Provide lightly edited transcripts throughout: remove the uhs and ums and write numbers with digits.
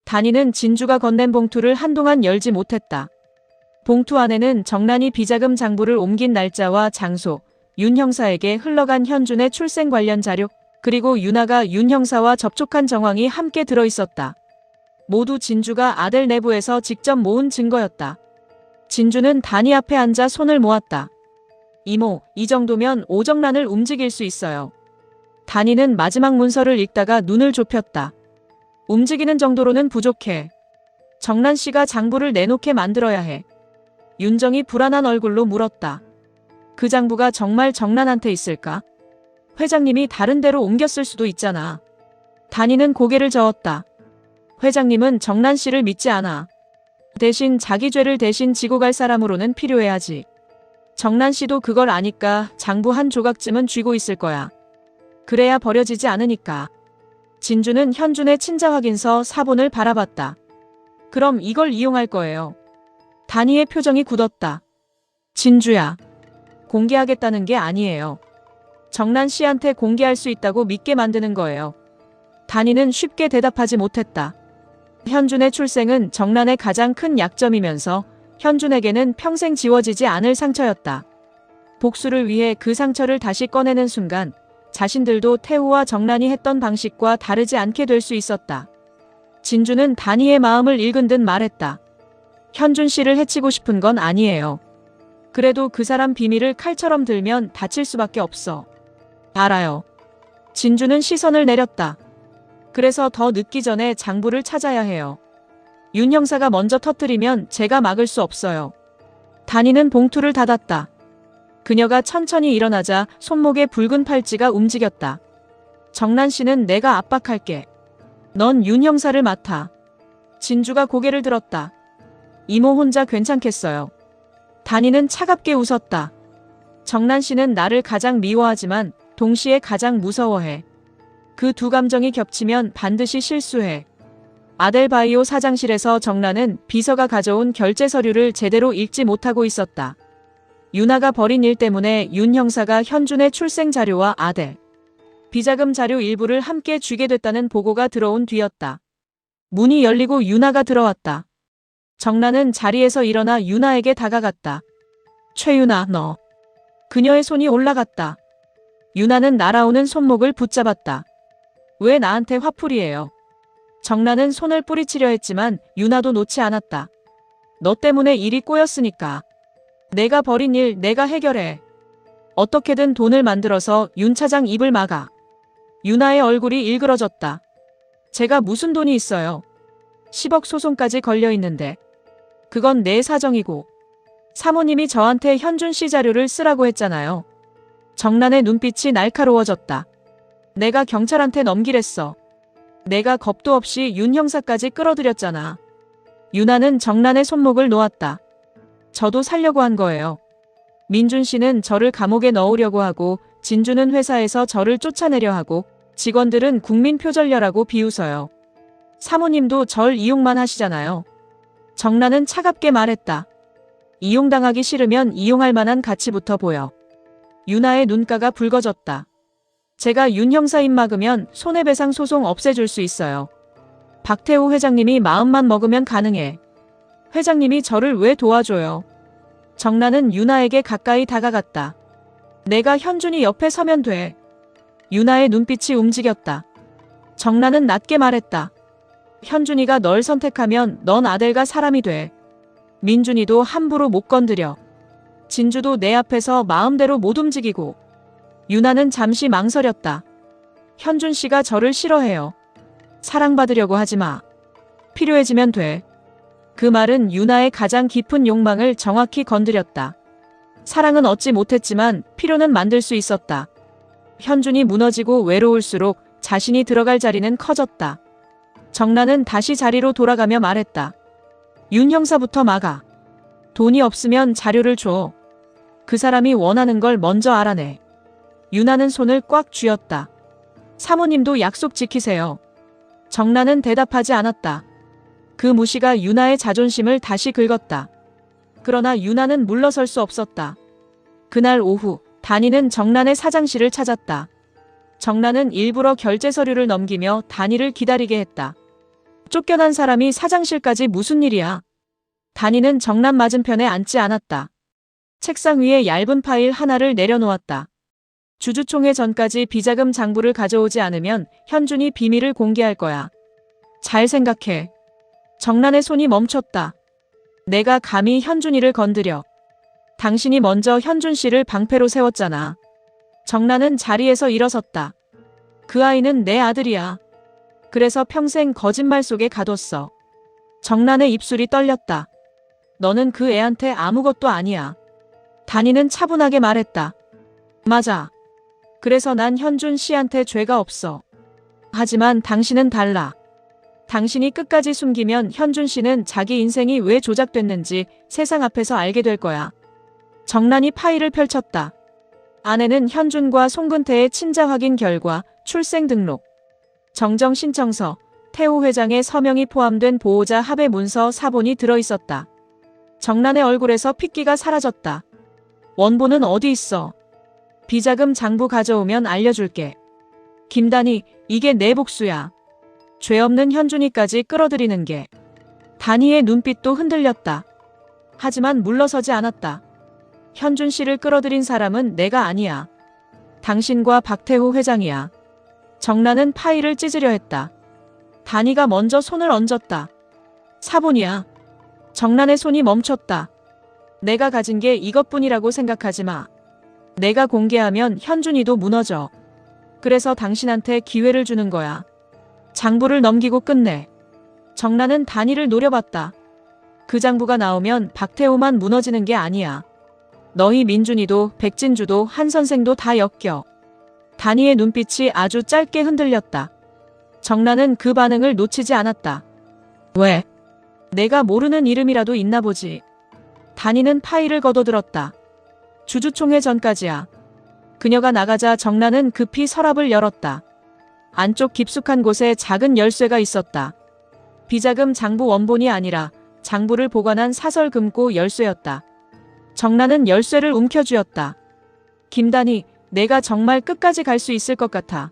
단이는 진주가 건넨 봉투를 한동안 열지 못했다. 봉투 안에는 정란이 비자금 장부를 옮긴 날짜와 장소, 윤 형사에게 흘러간 현준의 출생 관련 자료, 그리고 윤아가 윤 형사와 접촉한 정황이 함께 들어있었다. 모두 진주가 아델 내부에서 직접 모은 증거였다. 진주는 단이 앞에 앉아 손을 모았다. 이모, 이 정도면 오정란을 움직일 수 있어요. 단이는 마지막 문서를 읽다가 눈을 좁혔다. 움직이는 정도로는 부족해. 정란 씨가 장부를 내놓게 만들어야 해. 윤정이 불안한 얼굴로 물었다. 그 장부가 정말 정란한테 있을까? 회장님이 다른 데로 옮겼을 수도 있잖아. 단이는 고개를 저었다. 회장님은 정란 씨를 믿지 않아. 대신 자기 죄를 대신 지고 갈 사람으로는 필요해야지. 정란 씨도 그걸 아니까 장부 한 조각쯤은 쥐고 있을 거야. 그래야 버려지지 않으니까. 진주는 현준의 친자 확인서 사본을 바라봤다. 그럼 이걸 이용할 거예요. 단이의 표정이 굳었다. 진주야. 공개하겠다는 게 아니에요. 정란 씨한테 공개할 수 있다고 믿게 만드는 거예요. 단이는 쉽게 대답하지 못했다. 현준의 출생은 정란의 가장 큰 약점이면서 현준에게는 평생 지워지지 않을 상처였다. 복수를 위해 그 상처를 다시 꺼내는 순간 자신들도 태우와 정란이 했던 방식과 다르지 않게 될 수 있었다. 진주는 단이의 마음을 읽은 듯 말했다. 현준 씨를 해치고 싶은 건 아니에요. 그래도 그 사람 비밀을 칼처럼 들면 다칠 수밖에 없어. 알아요. 진주는 시선을 내렸다. 그래서 더 늦기 전에 장부를 찾아야 해요. 윤 형사가 먼저 터뜨리면 제가 막을 수 없어요. 단이는 봉투를 닫았다. 그녀가 천천히 일어나자 손목에 붉은 팔찌가 움직였다. 정란 씨는 내가 압박할게. 넌 윤 형사를 맡아. 진주가 고개를 들었다. 이모 혼자 괜찮겠어요. 단이는 차갑게 웃었다. 정란 씨는 나를 가장 미워하지만 동시에 가장 무서워해. 그 두 감정이 겹치면 반드시 실수해. 아델바이오 사장실에서 정란은 비서가 가져온 결제 서류를 제대로 읽지 못하고 있었다. 윤아가 벌인 일 때문에 윤 형사가 현준의 출생 자료와 아델, 비자금 자료 일부를 함께 쥐게 됐다는 보고가 들어온 뒤였다. 문이 열리고 윤아가 들어왔다. 정란은 자리에서 일어나 윤아에게 다가갔다. 최윤아, 너. 그녀의 손이 올라갔다. 윤아는 날아오는 손목을 붙잡았다. 왜 나한테 화풀이해요? 정란은 손을 뿌리치려 했지만 윤아도 놓지 않았다. 너 때문에 일이 꼬였으니까. 내가 벌인 일 내가 해결해. 어떻게든 돈을 만들어서 윤 차장 입을 막아. 윤아의 얼굴이 일그러졌다. 제가 무슨 돈이 있어요. 10억 소송까지 걸려 있는데. 그건 내 사정이고. 사모님이 저한테 현준 씨 자료를 쓰라고 했잖아요. 정란의 눈빛이 날카로워졌다. 내가 경찰한테 넘기랬어. 내가 겁도 없이 윤 형사까지 끌어들였잖아. 윤아는 정란의 손목을 놓았다. 저도 살려고 한 거예요. 민준 씨는 저를 감옥에 넣으려고 하고 진주는 회사에서 저를 쫓아내려 하고 직원들은 국민 표절녀라고 비웃어요. 사모님도 절 이용만 하시잖아요. 정란은 차갑게 말했다. 이용당하기 싫으면 이용할 만한 가치부터 보여. 윤아의 눈가가 붉어졌다. 제가 윤 형사 입 막으면 손해배상 소송 없애줄 수 있어요. 박태우 회장님이 마음만 먹으면 가능해. 회장님이 저를 왜 도와줘요? 정란은 윤아에게 가까이 다가갔다. 내가 현준이 옆에 서면 돼. 윤아의 눈빛이 움직였다. 정란은 낮게 말했다. 현준이가 널 선택하면 넌 아델과 사람이 돼. 민준이도 함부로 못 건드려. 진주도 내 앞에서 마음대로 못 움직이고. 윤아는 잠시 망설였다. 현준 씨가 저를 싫어해요. 사랑받으려고 하지 마. 필요해지면 돼. 그 말은 윤아의 가장 깊은 욕망을 정확히 건드렸다. 사랑은 얻지 못했지만 필요는 만들 수 있었다. 현준이 무너지고 외로울수록 자신이 들어갈 자리는 커졌다. 정란은 다시 자리로 돌아가며 말했다. 윤 형사부터 막아. 돈이 없으면 자료를 줘. 그 사람이 원하는 걸 먼저 알아내. 윤아는 손을 꽉 쥐었다. 사모님도 약속 지키세요. 정란은 대답하지 않았다. 그 무시가 윤아의 자존심을 다시 긁었다. 그러나 윤아는 물러설 수 없었다. 그날 오후 단이는 정란의 사장실을 찾았다. 정란은 일부러 결제 서류를 넘기며 단이를 기다리게 했다. 쫓겨난 사람이 사장실까지 무슨 일이야? 단이는 정남 맞은편에 앉지 않았다. 책상 위에 얇은 파일 하나를 내려놓았다. 주주총회 전까지 비자금 장부를 가져오지 않으면 현준이 비밀을 공개할 거야. 잘 생각해. 정란의 손이 멈췄다. 내가 감히 현준이를 건드려. 당신이 먼저 현준 씨를 방패로 세웠잖아. 정란은 자리에서 일어섰다. 그 아이는 내 아들이야. 그래서 평생 거짓말 속에 가뒀어. 정란의 입술이 떨렸다. 너는 그 애한테 아무것도 아니야. 단이는 차분하게 말했다. 맞아. 그래서 난 현준 씨한테 죄가 없어. 하지만 당신은 달라. 당신이 끝까지 숨기면 현준 씨는 자기 인생이 왜 조작됐는지 세상 앞에서 알게 될 거야. 정란이 파일을 펼쳤다. 안에는 현준과 송근태의 친자 확인 결과, 출생 등록, 정정 신청서, 태호 회장의 서명이 포함된 보호자 합의 문서 사본이 들어있었다. 정란의 얼굴에서 핏기가 사라졌다. 원본은 어디 있어? 비자금 장부 가져오면 알려줄게. 김단이, 이게 내 복수야. 죄 없는 현준이까지 끌어들이는 게. 단이의 눈빛도 흔들렸다. 하지만 물러서지 않았다. 현준 씨를 끌어들인 사람은 내가 아니야. 당신과 박태호 회장이야. 정란은 파일을 찢으려 했다. 단이가 먼저 손을 얹었다. 사본이야. 정란의 손이 멈췄다. 내가 가진 게 이것뿐이라고 생각하지 마. 내가 공개하면 현준이도 무너져. 그래서 당신한테 기회를 주는 거야. 장부를 넘기고 끝내. 정란은 단이를 노려봤다. 그 장부가 나오면 박태호만 무너지는 게 아니야. 너희 민준이도 백진주도 한 선생도 다 엮여. 단이의 눈빛이 아주 짧게 흔들렸다. 정란은 그 반응을 놓치지 않았다. 왜? 내가 모르는 이름이라도 있나 보지. 단이는 파일을 걷어들었다. 주주총회 전까지야. 그녀가 나가자 정란은 급히 서랍을 열었다. 안쪽 깊숙한 곳에 작은 열쇠가 있었다. 비자금 장부 원본이 아니라 장부를 보관한 사설 금고 열쇠였다. 정란은 열쇠를 움켜쥐었다. 김단이, 내가 정말 끝까지 갈 수 있을 것 같아.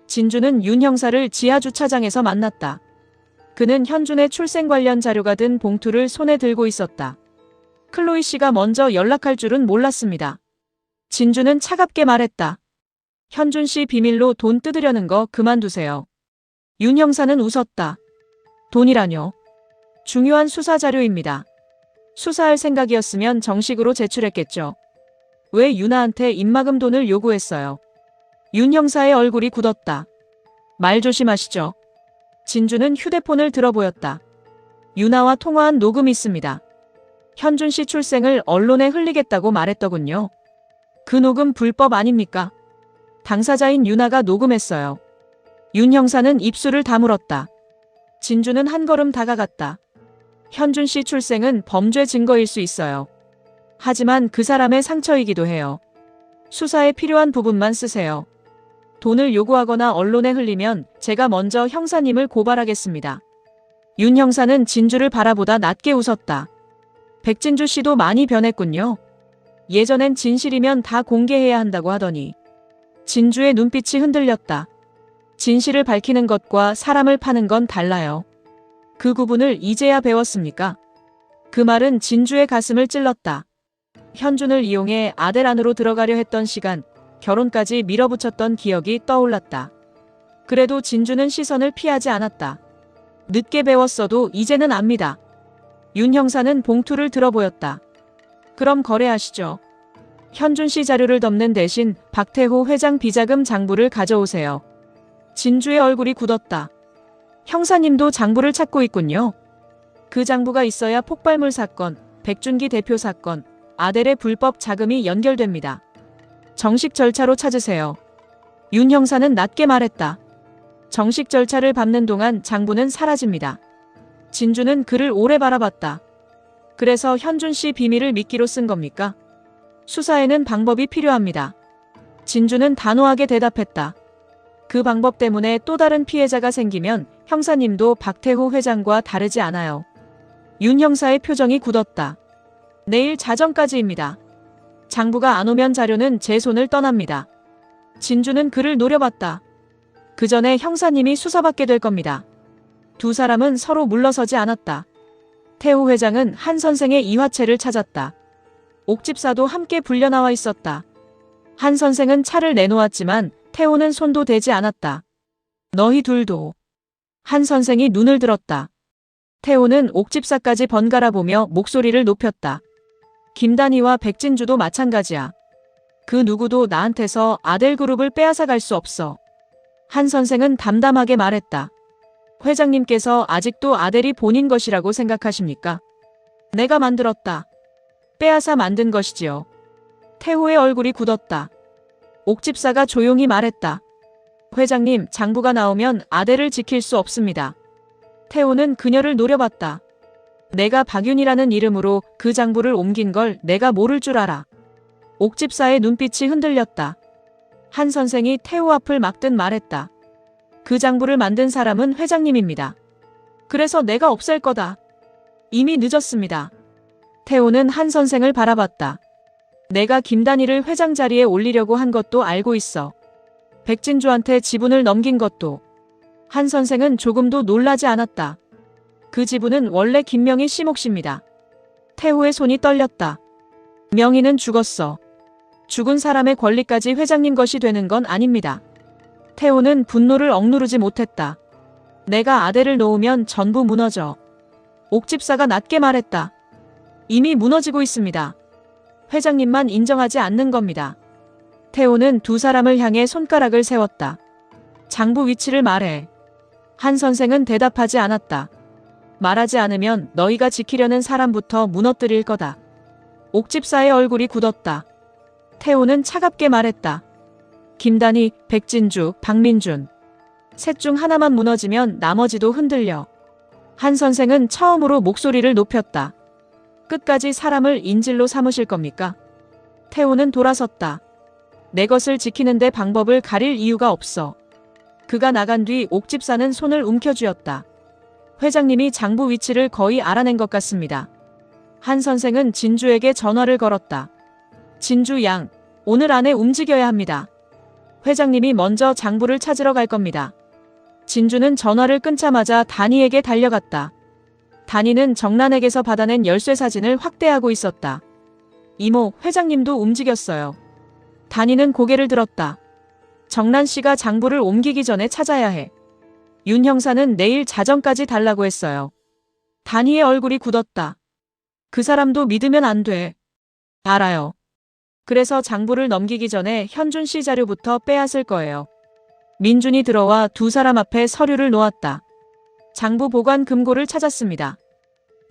진주는 윤 형사를 지하 주차장에서 만났다. 그는 현준의 출생 관련 자료가 든 봉투를 손에 들고 있었다. 클로이 씨가 먼저 연락할 줄은 몰랐습니다. 진주는 차갑게 말했다. 현준 씨 비밀로 돈 뜯으려는 거 그만두세요. 윤 형사는 웃었다. 돈이라뇨? 중요한 수사 자료입니다. 수사할 생각이었으면 정식으로 제출했겠죠. 왜 유나한테 입막음 돈을 요구했어요? 윤 형사의 얼굴이 굳었다. 말 조심하시죠. 진주는 휴대폰을 들어보였다. 유나와 통화한 녹음이 있습니다. 현준 씨 출생을 언론에 흘리겠다고 말했더군요. 그 녹음 불법 아닙니까? 당사자인 유나가 녹음했어요. 윤 형사는 입술을 다물었다. 진주는 한 걸음 다가갔다. 현준 씨 출생은 범죄 증거일 수 있어요. 하지만 그 사람의 상처이기도 해요. 수사에 필요한 부분만 쓰세요. 돈을 요구하거나 언론에 흘리면 제가 먼저 형사님을 고발하겠습니다. 윤 형사는 진주를 바라보다 낮게 웃었다. 백진주 씨도 많이 변했군요. 예전엔 진실이면 다 공개해야 한다고 하더니. 진주의 눈빛이 흔들렸다. 진실을 밝히는 것과 사람을 파는 건 달라요. 그 구분을 이제야 배웠습니까? 그 말은 진주의 가슴을 찔렀다. 현준을 이용해 아델 안으로 들어가려 했던 시간, 결혼까지 밀어붙였던 기억이 떠올랐다. 그래도 진주는 시선을 피하지 않았다. 늦게 배웠어도 이제는 압니다. 윤 형사는 봉투를 들어보였다. 그럼 거래하시죠. 현준 씨 자료를 덮는 대신 박태호 회장 비자금 장부를 가져오세요. 진주의 얼굴이 굳었다. 형사님도 장부를 찾고 있군요. 그 장부가 있어야 폭발물 사건, 백준기 대표 사건, 아델의 불법 자금이 연결됩니다. 정식 절차로 찾으세요. 윤 형사는 낮게 말했다. 정식 절차를 밟는 동안 장부는 사라집니다. 진주는 그를 오래 바라봤다. 그래서 현준 씨 비밀을 미끼로 쓴 겁니까? 수사에는 방법이 필요합니다. 진주는 단호하게 대답했다. 그 방법 때문에 또 다른 피해자가 생기면 형사님도 박태호 회장과 다르지 않아요. 윤 형사의 표정이 굳었다. 내일 자정까지입니다. 장부가 안 오면 자료는 제 손을 떠납니다. 진주는 그를 노려봤다. 그 전에 형사님이 수사받게 될 겁니다. 두 사람은 서로 물러서지 않았다. 태호 회장은 한 선생의 이화채를 찾았다. 옥집사도 함께 불려나와 있었다. 한 선생은 차를 내놓았지만 태호는 손도 대지 않았다. 너희 둘도. 한 선생이 눈을 들었다. 태호는 옥집사까지 번갈아 보며 목소리를 높였다. 김단희와 백진주도 마찬가지야. 그 누구도 나한테서 아델 그룹을 빼앗아 갈 수 없어. 한 선생은 담담하게 말했다. 회장님께서 아직도 아델이 본인 것이라고 생각하십니까? 내가 만들었다. 빼앗아 만든 것이지요. 태호의 얼굴이 굳었다. 옥집사가 조용히 말했다. 회장님, 장부가 나오면 아델을 지킬 수 없습니다. 태호는 그녀를 노려봤다. 내가 박윤이라는 이름으로 그 장부를 옮긴 걸 내가 모를 줄 알아. 옥집사의 눈빛이 흔들렸다. 한 선생이 태호 앞을 막듯 말했다. 그 장부를 만든 사람은 회장님입니다. 그래서 내가 없앨 거다. 이미 늦었습니다. 태호는 한 선생을 바라봤다. 내가 김단희를 회장 자리에 올리려고 한 것도 알고 있어. 백진주한테 지분을 넘긴 것도. 한 선생은 조금도 놀라지 않았다. 그 지분은 원래 김명희 씨 몫입니다. 태호의 손이 떨렸다. 명희는 죽었어. 죽은 사람의 권리까지 회장님 것이 되는 건 아닙니다. 태호는 분노를 억누르지 못했다. 내가 아델을 놓으면 전부 무너져. 옥집사가 낮게 말했다. 이미 무너지고 있습니다. 회장님만 인정하지 않는 겁니다. 태호는 두 사람을 향해 손가락을 세웠다. 장부 위치를 말해. 한 선생은 대답하지 않았다. 말하지 않으면 너희가 지키려는 사람부터 무너뜨릴 거다. 옥집사의 얼굴이 굳었다. 태호는 차갑게 말했다. 김단희, 백진주, 박민준. 셋 중 하나만 무너지면 나머지도 흔들려. 한 선생은 처음으로 목소리를 높였다. 끝까지 사람을 인질로 삼으실 겁니까? 태호는 돌아섰다. 내 것을 지키는데 방법을 가릴 이유가 없어. 그가 나간 뒤 옥집사는 손을 움켜쥐었다. 회장님이 장부 위치를 거의 알아낸 것 같습니다. 한 선생은 진주에게 전화를 걸었다. 진주 양, 오늘 안에 움직여야 합니다. 회장님이 먼저 장부를 찾으러 갈 겁니다. 진주는 전화를 끊자마자 단희에게 달려갔다. 단희는 정란에게서 받아낸 열쇠 사진을 확대하고 있었다. 이모, 회장님도 움직였어요. 단희는 고개를 들었다. 정란 씨가 장부를 옮기기 전에 찾아야 해. 윤 형사는 내일 자정까지 달라고 했어요. 단희의 얼굴이 굳었다. 그 사람도 믿으면 안 돼. 알아요. 그래서 장부를 넘기기 전에 현준 씨 자료부터 빼앗을 거예요. 민준이 들어와 두 사람 앞에 서류를 놓았다. 장부 보관 금고를 찾았습니다.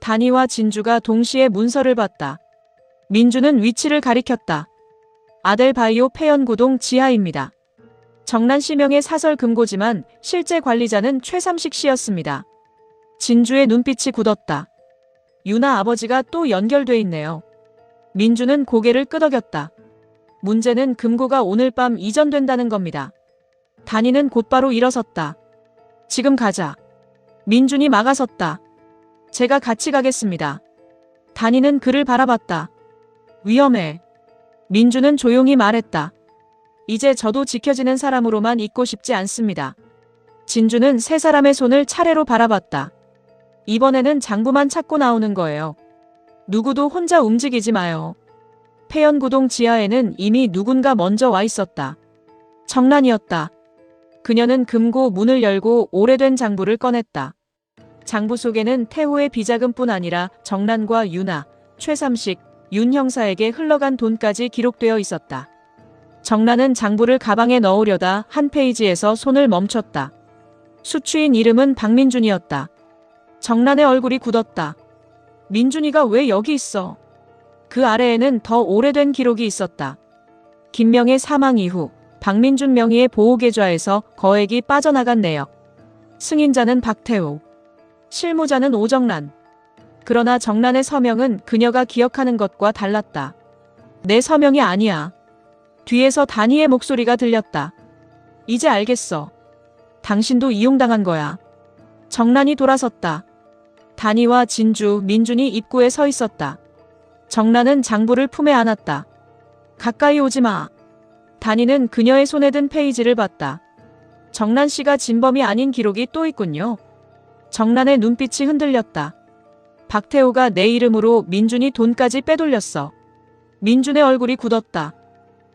단희와 진주가 동시에 문서를 봤다. 민준은 위치를 가리켰다. 아델바이오 폐연구동 지하입니다. 정란 씨 명의 사설 금고지만 실제 관리자는 최삼식 씨였습니다. 진주의 눈빛이 굳었다. 유나 아버지가 또 연결돼 있네요. 민주는 고개를 끄덕였다. 문제는 금고가 오늘 밤 이전된다는 겁니다. 단희는 곧바로 일어섰다. 지금 가자. 민준이 막아섰다. 제가 같이 가겠습니다. 단희는 그를 바라봤다. 위험해. 민주는 조용히 말했다. 이제 저도 지켜지는 사람으로만 있고 싶지 않습니다. 진주는 세 사람의 손을 차례로 바라봤다. 이번에는 장부만 찾고 나오는 거예요. 누구도 혼자 움직이지 마요. 폐연구동 지하에는 이미 누군가 먼저 와 있었다. 정란이었다. 그녀는 금고 문을 열고 오래된 장부를 꺼냈다. 장부 속에는 태호의 비자금뿐 아니라 정란과 유나, 최삼식, 윤 형사에게 흘러간 돈까지 기록되어 있었다. 정란은 장부를 가방에 넣으려다 한 페이지에서 손을 멈췄다. 수취인 이름은 박민준이었다. 정란의 얼굴이 굳었다. 민준이가 왜 여기 있어? 그 아래에는 더 오래된 기록이 있었다. 김명의 사망 이후 박민준 명의의 보호계좌에서 거액이 빠져나간 내역. 승인자는 박태우. 실무자는 오정란. 그러나 정란의 서명은 그녀가 기억하는 것과 달랐다. 내 서명이 아니야. 뒤에서 단희의 목소리가 들렸다. 이제 알겠어. 당신도 이용당한 거야. 정란이 돌아섰다. 단희와 진주, 민준이 입구에 서 있었다. 정란은 장부를 품에 안았다. 가까이 오지 마. 단희는 그녀의 손에 든 페이지를 봤다. 정란 씨가 진범이 아닌 기록이 또 있군요. 정란의 눈빛이 흔들렸다. 박태호가 내 이름으로 민준이 돈까지 빼돌렸어. 민준의 얼굴이 굳었다.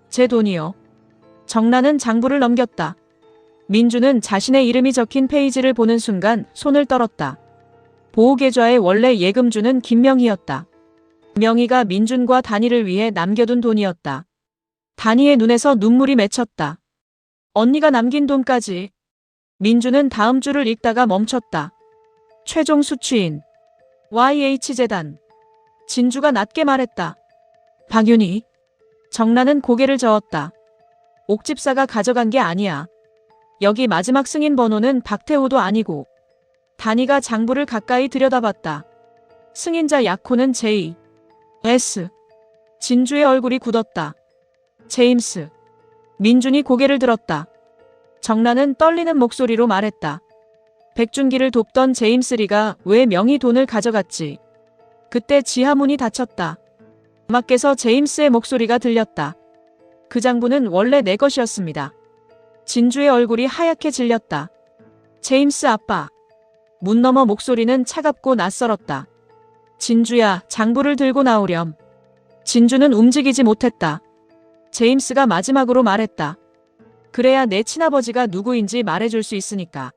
제 돈이요. 정란은 장부를 넘겼다. 민준은 자신의 이름이 적힌 페이지를 보는 순간 손을 떨었다. 보호계좌에 원래 예금주는 김명희였다. 명희가 민준과 단희를 위해 남겨둔 돈이었다. 단희의 눈에서 눈물이 맺혔다. 언니가 남긴 돈까지. 민준은 다음 줄을 읽다가 멈췄다. 최종 수취인 YH재단. 진주가 낮게 말했다. 박윤희. 정란은 고개를 저었다. 옥집사가 가져간 게 아니야. 여기 마지막 승인 번호는 박태호도 아니고. 단희가 장부를 가까이 들여다봤다. 승인자 약호는 J. S. 진주의 얼굴이 굳었다. 제임스. 민준이 고개를 들었다. 정란은 떨리는 목소리로 말했다. 백준기를 돕던 제임스 리가 왜 명의 돈을 가져갔지? 그때 지하문이 닫혔다. 밖에서 제임스의 목소리가 들렸다. 그 장부는 원래 내 것이었습니다. 진주의 얼굴이 하얗게 질렸다. 제임스 아빠. 문 너머 목소리는 차갑고 낯설었다. 진주야, 장부를 들고 나오렴. 진주는 움직이지 못했다. 제임스가 마지막으로 말했다. 그래야 내 친아버지가 누구인지 말해줄 수 있으니까.